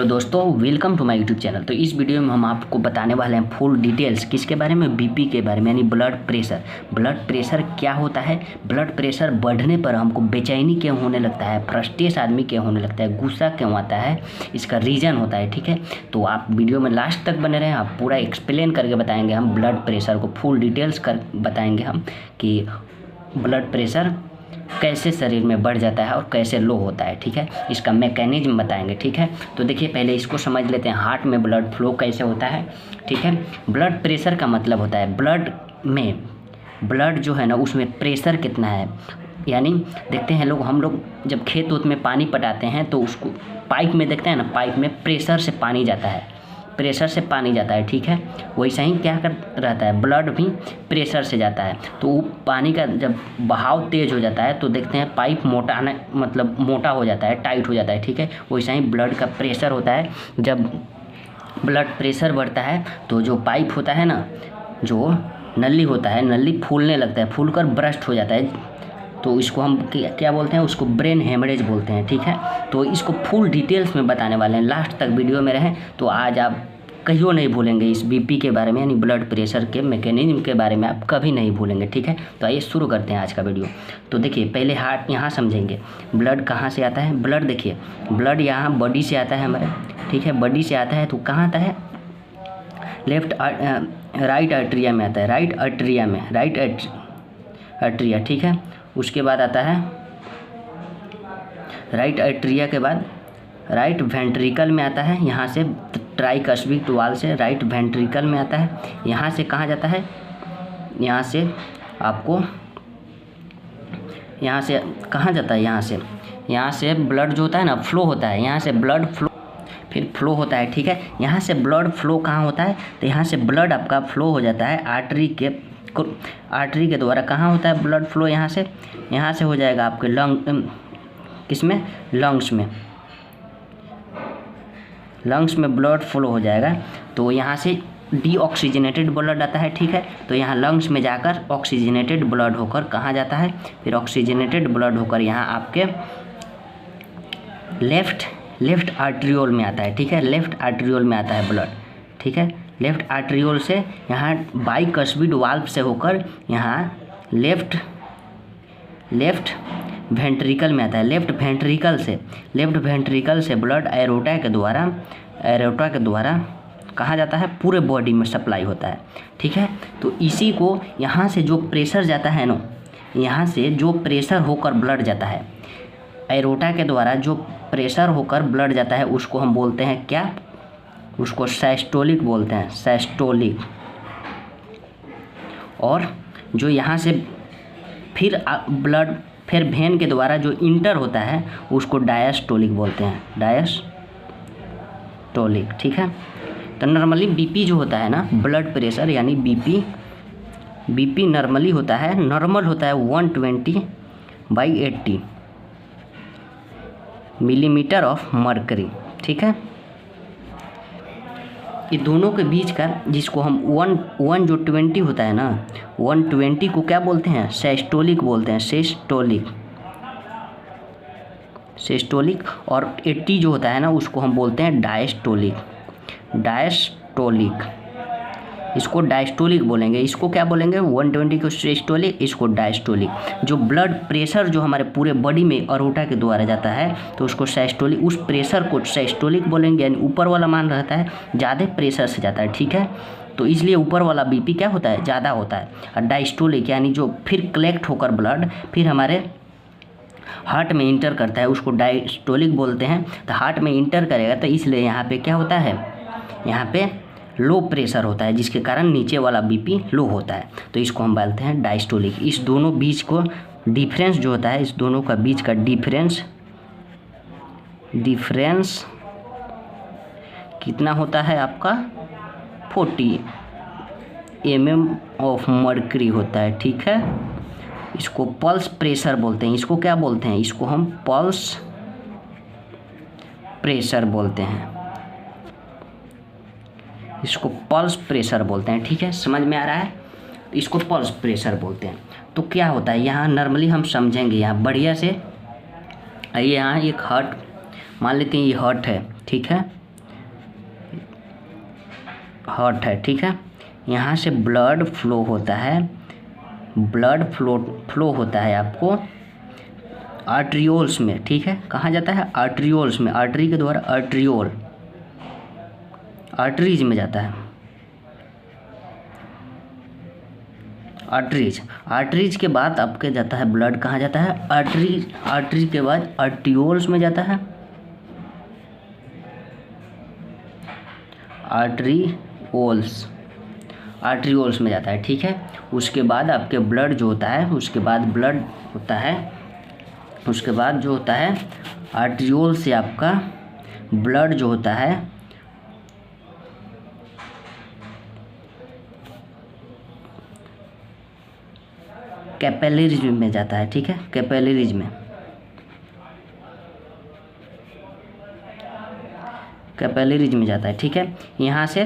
दोस्तों welcome to my YouTube channel. तो इस वीडियो में हम आपको बताने वाले हैं फुल डिटेल्स किसके बारे में, बीपी के बारे में, यानी ब्लड प्रेशर। ब्लड प्रेशर क्या होता है, ब्लड प्रेशर बढ़ने पर हमको बेचैनी क्यों होने लगता है, फ्रस्ट्रेट आदमी क्यों होने लगता है, गुस्सा क्यों आता है, इसका रीज़न होता है। ठीक है, तो आप वीडियो में लास्ट तक बने रहें, आप पूरा एक्सप्लेन करके बताएंगे हम ब्लड प्रेशर को, फुल डिटेल्स कर बताएंगे हम कि ब्लड प्रेशर कैसे शरीर में बढ़ जाता है और कैसे लो होता है। ठीक है, इसका मैकेनिज्म बताएंगे। ठीक है, तो देखिए पहले इसको समझ लेते हैं, हार्ट में ब्लड फ्लो कैसे होता है। ठीक है, ब्लड प्रेशर का मतलब होता है ब्लड में, ब्लड जो है ना उसमें प्रेशर कितना है, यानी देखते हैं हम लोग जब खेत उत में पानी पटाते हैं तो उसको पाइप में देखते हैं ना, पाइप में प्रेशर से पानी जाता है, प्रेशर से पानी जाता है। ठीक है, वैसा ही क्या कर रहता है, ब्लड भी प्रेशर से जाता है। तो वो पानी का जब बहाव तेज़ हो जाता है तो देखते हैं पाइप मोटा हो जाता है, टाइट हो जाता है। ठीक है, वैसा ही ब्लड का प्रेशर होता है। जब ब्लड प्रेशर बढ़ता है तो जो पाइप होता है ना, जो नली होता है, नली फूलने लगता है, फूल कर ब्रस्ट हो जाता है। तो इसको हम क्या बोलते हैं, उसको ब्रेन हेमरेज बोलते हैं। ठीक है, तो इसको फुल डिटेल्स में बताने वाले हैं, लास्ट तक वीडियो में रहें तो आज आप कहियो नहीं भूलेंगे इस बीपी के बारे में, यानी ब्लड प्रेशर के मैकेनिज्म के बारे में आप कभी नहीं भूलेंगे। ठीक है, तो आइए शुरू करते हैं आज का वीडियो। तो देखिए पहले हार्ट यहाँ समझेंगे, ब्लड कहाँ से आता है। ब्लड देखिए, ब्लड यहाँ बॉडी से आता है हमारे। ठीक है, बॉडी से आता है तो कहाँ आता है, राइट आर्टरिया में आता है, राइट आर्टरिया। ठीक है, उसके बाद आता है राइट आर्टरिया के बाद राइट वेंट्रिकल में आता है, यहाँ से ट्राइकस्पिड वाल से राइट वेंट्रिकल में आता है। यहाँ से कहाँ जाता है, यहाँ से आपको यहाँ से कहाँ जाता है, यहाँ से ब्लड जो होता है ना फ्लो होता है, यहाँ से ब्लड फ्लो फिर फ्लो होता है। ठीक है, यहाँ से ब्लड फ्लो कहाँ होता है, तो यहाँ से ब्लड आपका फ्लो हो जाता है आर्टरी के द्वारा। कहाँ होता है ब्लड फ्लो, यहाँ से हो जाएगा आपके किसमें, लंग्स में ब्लड फ्लो हो जाएगा। तो यहाँ से डीऑक्सीजनेटेड ब्लड आता है। ठीक है, तो यहाँ लंग्स में जाकर ऑक्सीजनेटेड ब्लड होकर कहाँ जाता है, फिर ऑक्सीजनेटेड ब्लड होकर यहाँ आपके लेफ्ट आर्ट्रियोल में आता है। ठीक है, लेफ्ट आर्ट्रियोल में आता है ब्लड। ठीक है, लेफ्ट आर्ट्रियोल से यहाँ बाइकस्पिड वाल्व से होकर यहाँ लेफ्ट वेंट्रिकल में आता है। लेफ्ट वेंट्रिकल से ब्लड एरोटा के द्वारा कहाँ जाता है, पूरे बॉडी में सप्लाई होता है। ठीक है, तो इसी को यहाँ से जो प्रेशर जाता है ना, यहाँ से जो प्रेशर होकर ब्लड जाता है, एरोटा के द्वारा जो प्रेशर होकर ब्लड जाता है उसको हम बोलते हैं क्या, उसको सिस्टोलिक बोलते हैं, सिस्टोलिक। और जो यहाँ से फिर वेन के द्वारा जो इंटर होता है उसको डायस्टोलिक बोलते हैं, डायस्टोलिक। ठीक है, तो नॉर्मली बीपी जो होता है ना, ब्लड प्रेशर यानी बीपी नॉर्मल होता है 120/80 मिलीमीटर ऑफ मर्करी। ठीक है, ये दोनों के बीच का जिसको हम 120 होता है ना, 120 को क्या बोलते हैं, सिस्टोलिक बोलते हैं, सिस्टोलिक। और 80 जो होता है ना उसको हम बोलते हैं डायस्टोलिक। इसको डायस्टोलिक बोलेंगे, इसको क्या बोलेंगे, 120 को सिस्टोलिक, इसको डायस्टोलिक। जो ब्लड प्रेशर जो हमारे पूरे बॉडी में अरोटा के द्वारा जाता है तो उसको सिस्टोलिक, उस प्रेशर को सिस्टोलिक बोलेंगे, यानी ऊपर वाला मान रहता है, ज़्यादा प्रेशर से जाता है। ठीक है, तो इसलिए ऊपर वाला बीपी क्या होता है, ज़्यादा होता है। और डायस्टोलिक यानी जो फिर कलेक्ट होकर ब्लड फिर हमारे हार्ट में इंटर करता है उसको डायस्टोलिक बोलते हैं। तो हार्ट में इंटर करेगा तो इसलिए यहाँ पे क्या होता है, यहाँ पे लो प्रेशर होता है, जिसके कारण नीचे वाला बीपी लो होता है, तो इसको हम बोलते हैं डायस्टोलिक। इस दोनों बीच को डिफरेंस जो होता है, इस दोनों का बीच का डिफरेंस कितना होता है आपका, 40 mm ऑफ मर्करी होता है। ठीक है, इसको पल्स प्रेशर बोलते हैं, इसको क्या बोलते हैं, इसको हम पल्स प्रेशर बोलते हैं, इसको पल्स प्रेशर बोलते हैं। ठीक है, समझ में आ रहा है, इसको पल्स प्रेशर बोलते हैं। तो क्या होता है यहाँ नॉर्मली हम समझेंगे यहाँ बढ़िया से। आइए यहाँ एक हार्ट मान लेते हैं, ये हार्ट है। ठीक है, हार्ट है, ठीक है। यहाँ से ब्लड फ्लो होता है, ब्लड फ्लो होता है आपको आर्ट्रियोल्स में, ठीक है। कहाँ जाता है? आर्ट्रियोल्स में, आर्टरी के द्वारा आर्ट्रियोल, आर्टरीज में जाता है, आर्टरीज। आर्टरीज के बाद आपके जाता है ब्लड कहाँ जाता है? आर्टरीज। आर्टरीज के बाद आर्टियोल्स में जाता है, आर्ट्रियोल्स, आर्ट्रियोल्स में जाता है, ठीक है। उसके बाद आपके ब्लड जो होता है, उसके बाद ब्लड होता है, उसके बाद जो होता है आर्ट्रियोल से आपका ब्लड जो होता है कैपिलरीज में जाता है, ठीक है। कैपिलरीज में, कैपिलरीज में जाता है, ठीक है। यहाँ से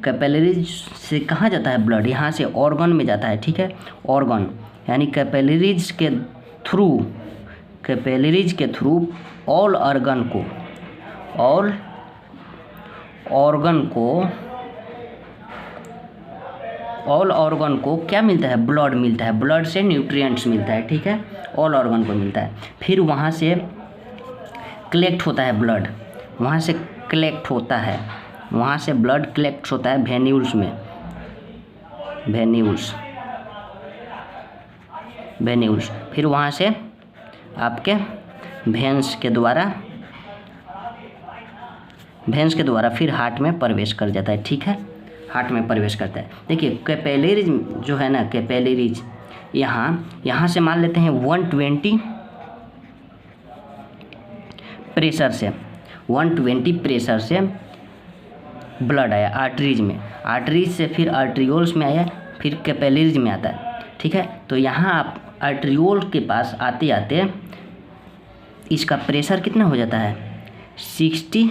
कैपिलरीज से कहाँ जाता है ब्लड? यहाँ से ऑर्गन में जाता है, ठीक है। ऑर्गन यानी कैपिलरीज के थ्रू, कैपिलरीज के थ्रू ऑल ऑर्गन को, ऑल ऑर्गन को, ऑल ऑर्गन को क्या मिलता है? ब्लड मिलता है, ब्लड से न्यूट्रिएंट्स मिलता है, ठीक है। ऑल ऑर्गन को मिलता है। फिर वहाँ से कलेक्ट होता है ब्लड, वहाँ से कलेक्ट होता है, वहाँ से ब्लड कलेक्ट होता है वेन्यूल्स में, वेन्यूल्स, वेन्यूल्स। फिर वहाँ से आपके वेन्स के द्वारा, वेन्स के द्वारा फिर हार्ट में प्रवेश कर जाता है, ठीक है। हार्ट में प्रवेश करता है। देखिए कैपिलरीज जो है ना, कैपिलरीज यहाँ से मान लेते हैं 120 प्रेशर से, 120 प्रेशर से ब्लड आया आर्टरीज में, आर्टरीज से फिर आर्ट्रियोल्स में आया, फिर कैपिलरीज में आता है, ठीक है। तो यहाँ आप आर्ट्रियोल के पास आते आते इसका प्रेशर कितना हो जाता है? 60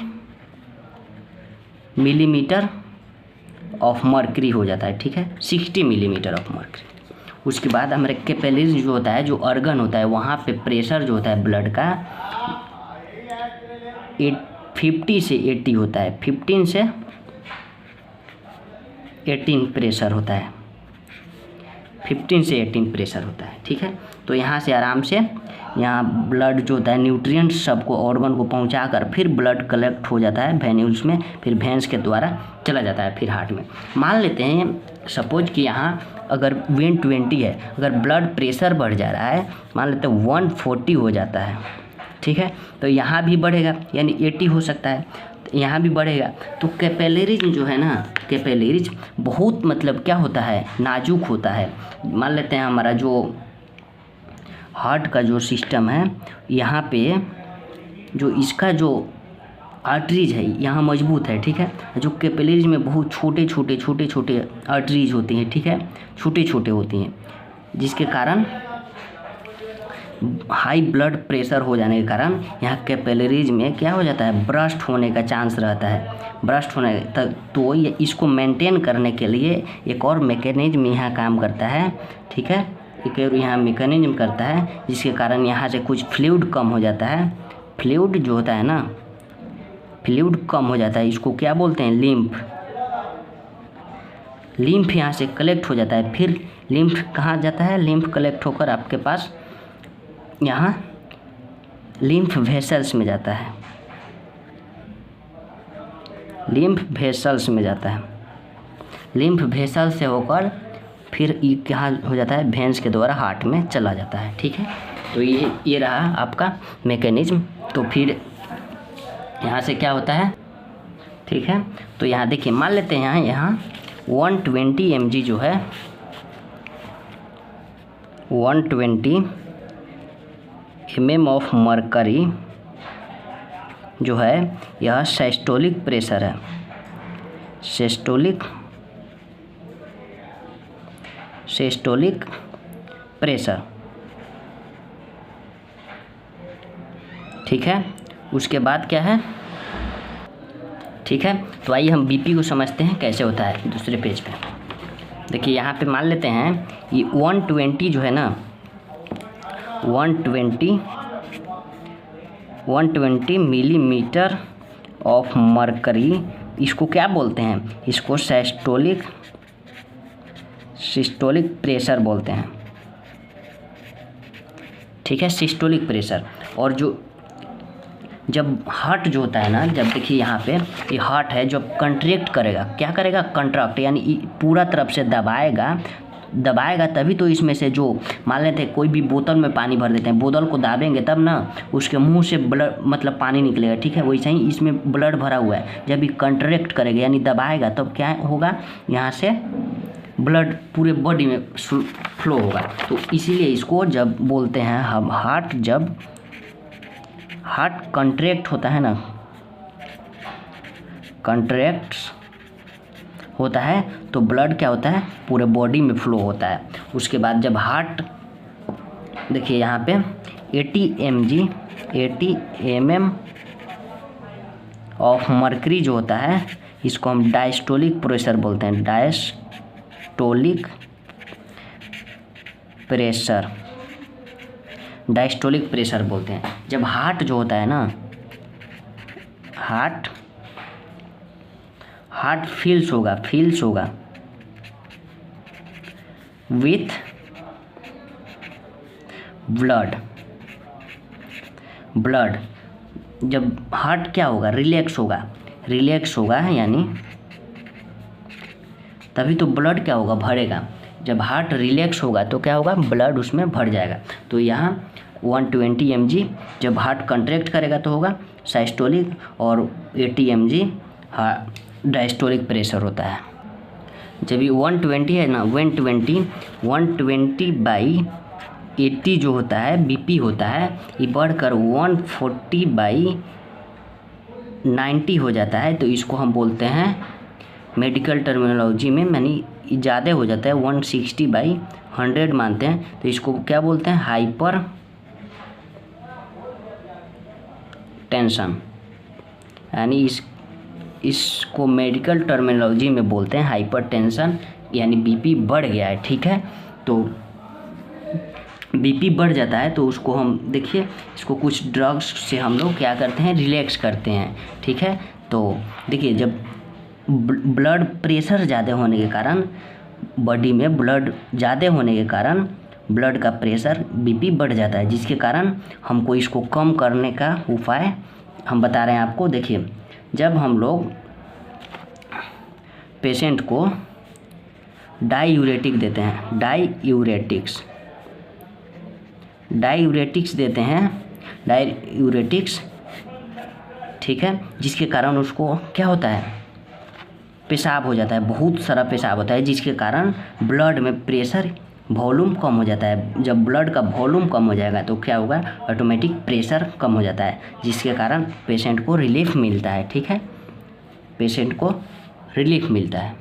मिलीमीटर ऑफ मर्करी हो जाता है, ठीक है। 60 मिलीमीटर ऑफ मर्करी। उसके बाद हमारे कैपिलरीज जो होता है, जो ऑर्गन होता है, वहाँ पे प्रेशर जो होता है ब्लड का 50 से 80 होता है, 15 से 18 प्रेशर होता है, 15 से 18 प्रेशर होता है, ठीक है। तो यहाँ से आराम से यहाँ ब्लड जो होता है न्यूट्रिएंट्स सबको ऑर्गन को पहुँचाकर फिर ब्लड कलेक्ट हो जाता है वेन्यूल्स में, फिर वेन्स के द्वारा चला जाता है फिर हार्ट में। मान लेते हैं सपोज कि यहाँ अगर 120 है, अगर ब्लड प्रेशर बढ़ जा रहा है, मान लेते हैं 140 हो जाता है, ठीक है। तो यहाँ भी बढ़ेगा, यानी 80 हो सकता है, तो यहाँ भी बढ़ेगा। तो कैपिलरीज जो है ना, कैपिलरीज बहुत मतलब क्या होता है? नाजुक होता है। मान लेते हैं हमारा जो हार्ट का जो सिस्टम है, यहाँ पे जो इसका जो आर्टरीज है यहाँ मजबूत है, ठीक है। जो कैपिलरीज में बहुत छोटे छोटे आर्टरीज होती हैं, ठीक है, छोटे छोटे होती हैं, जिसके कारण हाई ब्लड प्रेशर हो जाने के कारण यहाँ कैपिलरीज में क्या हो जाता है? ब्रस्ट होने का चांस रहता है, ब्रस्ट होने तक। तो ये इसको मेंटेन करने के लिए एक और मैकेनिज्म यहाँ काम करता है, ठीक है। एक और यहाँ मैकेनिज्म करता है जिसके कारण यहाँ से कुछ फ्लूइड कम हो जाता है। फ्लूइड जो होता है ना, फ्लूइड कम हो जाता है, इसको क्या बोलते हैं? लिम्फ। लिम्फ यहाँ से कलेक्ट हो जाता है, फिर लिम्फ कहाँ जाता है? लिम्फ कलेक्ट होकर आपके पास यहाँ लिम्फ वेसल्स में जाता है, लिम्फ वेसल्स में जाता है। लिम्फ वेसल से होकर फिर क्या हो जाता है? वेन्स के द्वारा हार्ट में चला जाता है, ठीक है। तो ये रहा आपका मैकेनिज्म। तो फिर यहाँ से क्या होता है, ठीक है। तो यहाँ देखिए, मान लेते हैं यहाँ 120 mg जो है, 120 mm ऑफ मर्करी जो है, यह सिस्टोलिक प्रेशर है, सिस्टोलिक प्रेशर, ठीक है। उसके बाद क्या है, ठीक है। तो आइए हम बीपी को समझते हैं कैसे होता है दूसरे पेज पे। देखिए यहाँ पे मान लेते हैं ये 120 जो है ना, 120 मिलीमीटर ऑफ मर्करी इसको क्या बोलते हैं, इसको सिस्टोलिक प्रेशर बोलते हैं, ठीक है, सिस्टोलिक प्रेशर। और जो जब हार्ट जो होता है ना, जब देखिए यहाँ पे ये हार्ट है, जब कंट्रैक्ट करेगा, क्या करेगा, कंट्रैक्ट, यानी पूरा तरफ से दबाएगा तभी तो इसमें से जो मान लेते हैं कोई भी बोतल में पानी भर देते हैं, बोतल को दाबेंगे तब ना उसके मुंह से ब्लड मतलब पानी निकलेगा, ठीक है, वैसे ही इसमें ब्लड भरा हुआ है, जब ये कंट्रैक्ट करेगा यानी दबाएगा तब क्या होगा, यहाँ से ब्लड पूरे बॉडी में फ्लो होगा। तो इसीलिए इसको जब बोलते हैं हम हार्ट, जब हार्ट कंट्रैक्ट होता है ना, कंट्रैक्ट्स होता है तो ब्लड क्या होता है, पूरे बॉडी में फ्लो होता है। उसके बाद जब हार्ट देखिए यहाँ पे 80 mm ऑफ मर्करी जो होता है, इसको हम डायस्टोलिक प्रेशर बोलते हैं, डायस्टोलिक प्रेशर बोलते हैं। जब हार्ट जो होता है ना, हार्ट फील्स होगा विथ ब्लड, जब हार्ट क्या होगा, रिलैक्स होगा यानी तभी तो ब्लड क्या होगा, भरेगा। जब हार्ट रिलैक्स होगा तो क्या होगा, ब्लड उसमें भर जाएगा। तो यहाँ 120 mg जब हार्ट कंट्रैक्ट करेगा तो होगा सिस्टोलिक, और 80 mg डायस्टोलिक प्रेशर होता है। जब ये 120 है ना, 120/80 जो होता है बीपी होता है, ये बढ़कर 140/90 हो जाता है। तो इसको हम बोलते हैं मेडिकल टर्मिनोलॉजी में, यानी ज़्यादा हो जाता है, 160/100 मानते हैं, तो इसको क्या बोलते हैं, हाइपर टेंशन, यानी इसको मेडिकल टर्मिनोलॉजी में बोलते हैं हाइपरटेंशन, यानी बीपी बढ़ गया है, ठीक है। तो बीपी बढ़ जाता है तो उसको हम देखिए, इसको कुछ ड्रग्स से हम लोग क्या करते हैं, रिलैक्स करते हैं, ठीक है। तो देखिए जब ब्लड प्रेशर ज़्यादा होने के कारण, बॉडी में ब्लड ज़्यादा होने के कारण ब्लड का प्रेशर बीपी बढ़ जाता है, जिसके कारण हमको इसको कम करने का उपाय हम बता रहे हैं आपको। देखिए जब हम लोग पेशेंट को डाययूरेटिक देते हैं, डाययूरेटिक्स देते हैं, डाययूरेटिक्स, ठीक है, जिसके कारण उसको क्या होता है, पेशाब हो जाता है, बहुत सारा पेशाब होता है, जिसके कारण ब्लड में प्रेशर वॉल्यूम कम हो जाता है। जब ब्लड का वॉल्यूम कम हो जाएगा तो क्या होगा, ऑटोमेटिक प्रेशर कम हो जाता है, जिसके कारण पेशेंट को रिलीफ मिलता है, ठीक है, पेशेंट को रिलीफ मिलता है।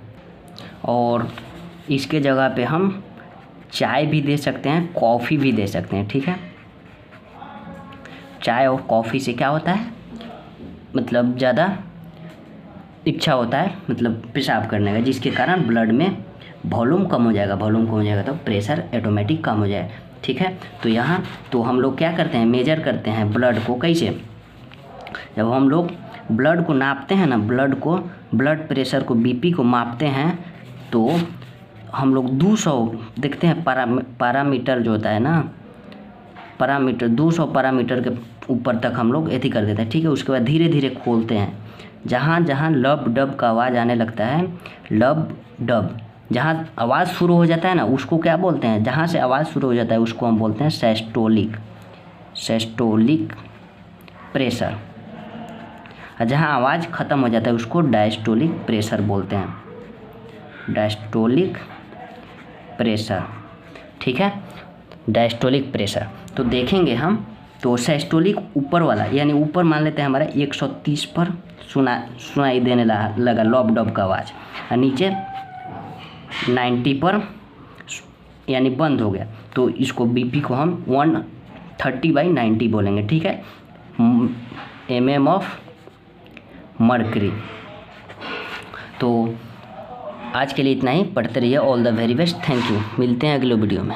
और इसके जगह पे हम चाय भी दे सकते हैं, कॉफ़ी भी दे सकते हैं, ठीक है। चाय और कॉफ़ी से क्या होता है, मतलब ज़्यादा इच्छा होता है मतलब पेशाब करने का, जिसके कारण ब्लड में वॉल्यूम कम हो जाएगा, तो प्रेशर ऑटोमेटिक कम हो जाए, ठीक है। तो यहाँ तो हम लोग क्या करते हैं, मेजर करते हैं ब्लड को, कैसे, जब हम लोग ब्लड को नापते हैं ना, ब्लड प्रेशर को, बीपी को मापते हैं, तो हम लोग 200 देखते हैं, पैरामीटर जो होता है ना, पैरामीटर 200 पैरामीटर के ऊपर तक हम लोग ऐसे कर देते हैं, ठीक है। उसके बाद धीरे धीरे खोलते हैं, जहाँ जहाँ लब डब का आवाज़ आने लगता है, लब डब, जहाँ आवाज़ शुरू हो जाता है ना, उसको क्या बोलते हैं, जहाँ से आवाज़ शुरू हो जाता है उसको हम बोलते हैं सिस्टोलिक प्रेशर, और जहाँ आवाज़ ख़त्म हो जाता है उसको डायस्टोलिक प्रेशर बोलते हैं, डायस्टोलिक प्रेशर, ठीक है, डायस्टोलिक प्रेशर। तो देखेंगे हम, तो सिस्टोलिक ऊपर वाला, यानी ऊपर मान लेते हैं हमारा 130 पर सुनाई देने लगा लब डब का आवाज़, और नीचे 90 पर यानी बंद हो गया, तो इसको बीपी को हम 130/90 बोलेंगे, ठीक है, mm ऑफ मर्करी। तो आज के लिए इतना ही, पढ़ते रहिए, all the very best, thank you, मिलते हैं अगले वीडियो में।